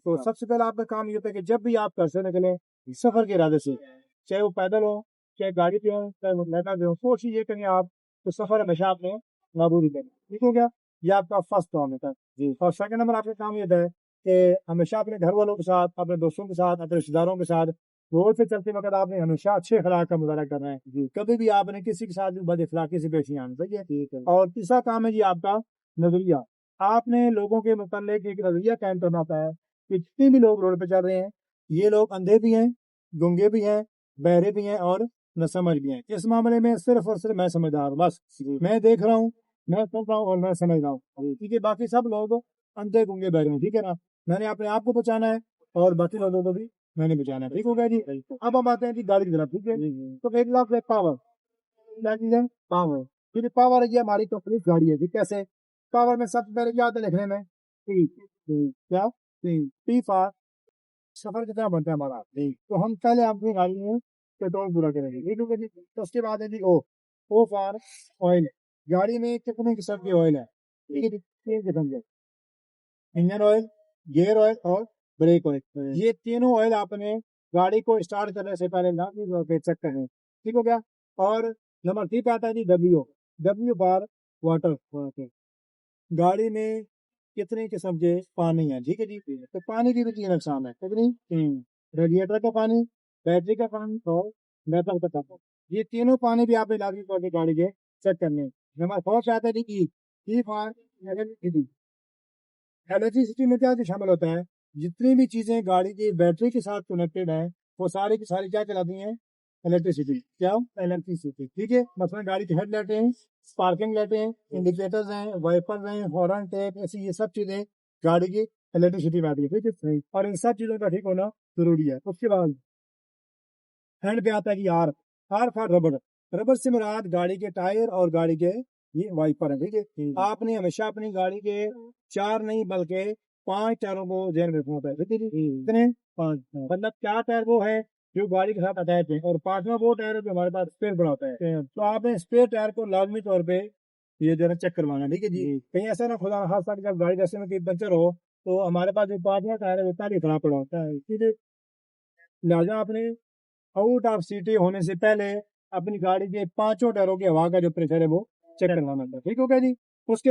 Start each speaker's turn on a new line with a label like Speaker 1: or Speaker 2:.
Speaker 1: تو سب سے پہلا آپ کا کام یہ ہوتا ہے کہ جب بھی آپ گھر سے نکلیں سفر کے ارادے سے، چاہے وہ پیدل ہو، چاہے گاڑی پہ ہو، چاہے وہ لیٹا پہ ہو، کوشش یہ کریں آپ تو سفر ہمیشہ آپ نے معمولی کریں، ٹھیک ہو گیا؟ یہ آپ کا فرسٹ کام ہوتا ہے اور سیکنڈ نمبر آپ کا کام یہ ہوتا ہے کہ ہمیشہ اپنے گھر والوں کے ساتھ، اپنے دوستوں کے ساتھ، اپنے رشتے داروں کے ساتھ روڈ سے چلتے وقت آپ نے ہمیشہ اچھے اخلاق کا مظاہرہ کرنا ہے، کبھی بھی آپ نے کسی کے ساتھ بھی بد اخلاقی سے پیش نہیں آنا چاہیے۔ اور تیسرا کام ہے جی آپ کا نظریہ، آپ نے لوگوں کے متعلق ایک نظریہ قائم کرنا ہوتا ہے کہ جتنے بھی لوگ روڈ پہ چل رہے ہیں یہ لوگ اندھے بھی ہیں، گنگے بھی ہیں، بہرے بھی ہیں اور نہ سمجھ بھی ہیں، اس معاملے میں صرف اور صرف میں سمجھدار ہوں، بس میں دیکھ رہا ہوں، میں سن رہا ہوں اور میں سمجھ رہا ہوں، ٹھیک ہے؟ باقی سب لوگ اندھے گنگے بہرے ہیں، ٹھیک ہے نا؟ میں نے اپنے آپ کو بچانا ہے اور باقی لوگوں کو بھی میں نے بچانا ہے، ٹھیک ہو گیا جی؟ اب ہم آتے ہیں جی گاڑی کی طرف، ٹھیک ہے؟ تو ایک لاکھ پاور، پاور، پھر پاور ہے ہماری کمپلیٹ گاڑی ہے جی، کیسے؟ پاور میں سب سے پہلے کیا ہوتا ہے لکھنے میں؟ کیا؟ پی فار سفر کتنا بنتا ہے ہمارا، تو ہم پہلے اپنی گاڑی میں پیٹرول پورا کریں گے، ٹھیک ہے جی؟ تو اس کے بعد ہے جی او فار آئل، گاڑی میں کتنے قسم کے آئل ہے؟ ٹھیک ہے جی، 3 قسم کے، انجن آئل، گیئر آئل اور بریک آئل، یہ تینوں آئل آپ نے گاڑی کو اسٹارٹ کرنے سے پہلے نہ چیک کریں، ٹھیک ہو گیا؟ اور نمبر 3 پہ آتا ہے جی ڈبلیو فار واٹر، گاڑی میں کتنے قسم کے پانی ہیں، ٹھیک ہے جی؟ تو پانی کی بھی 3 اقسام ہے، کتنی؟ ریڈیٹر کا پانی، بیٹری کا پانی اور میٹل کا پانی، یہ تینوں پانی بھی آپ نے لازمی طور پہ گاڑی کے چیک کرنے ہیں۔ نمبر 4 پہ آتا ہے جی ای فار الیکٹریسٹی میں کیا شامل ہوتا ہے؟ جتنی بھی چیزیں گاڑی کی بیٹری کے ساتھ کنیکٹڈ ہیں وہ ساری کی ساری کیا چلاتی ہیں؟ الیکٹریسٹی، کیا؟ الیکٹریسٹی، ٹھیک ہے؟ مثلا گاڑی کی ہیڈ لائٹیں ہیں، پارکنگ لائٹیں ہیں، انڈیکیٹرز ہیں، وائپرز ہیں، ہارن ٹیپ، ایسی یہ سب چیزیں گاڑی کی الیکٹریسٹی میں آتی ہے، ٹھیک ہے؟ اور ان سب چیزوں کا ٹھیک ہونا ضروری ہے۔ اس کے بعد ہینڈ پہ آتا ہے کہ آر فار ربڑ، ربڑ سے مراد گاڑی کے ٹائر اور گاڑی کے یہ وائپر ہیں، ٹھیک ہے؟ آپ نے ہمیشہ اپنی گاڑی کے 4 نہیں بلکہ 5 ٹائروں کو ذہن میں رکھنا ہوتا ہے، ٹھیک ہے؟ کتنے؟ 5، مطلب 4 ٹائر وہ ہے جو گاڑی کے ساتھ اٹیچ ہے اور 5واں وہ ٹائر ہے جو ہمارے پاس اسپیئر بڑا ہوتا ہے، تو آپ نے اسپیئر ٹائر کو لازمی طور پہ یہ جو ہے چیک کروانا، ٹھیک ہے جی؟ کہیں ایسا نہ خدا خاصا کہ جب گاڑی راستے میں کہیں پنچر ہو تو ہمارے پاس جو 5واں ٹائر ہے وہ پہلے ہی خراب پڑا ہوتا ہے، ٹھیک ہے؟ لہٰذا آپ نے آؤٹ آف سٹی ہونے سے پہلے اپنی گاڑی کے 5 ٹائروں کی ہوا کا جو پریشر ہے وہ چیک کروانا تھا، ٹھیک ہو گیا جی؟ اس کے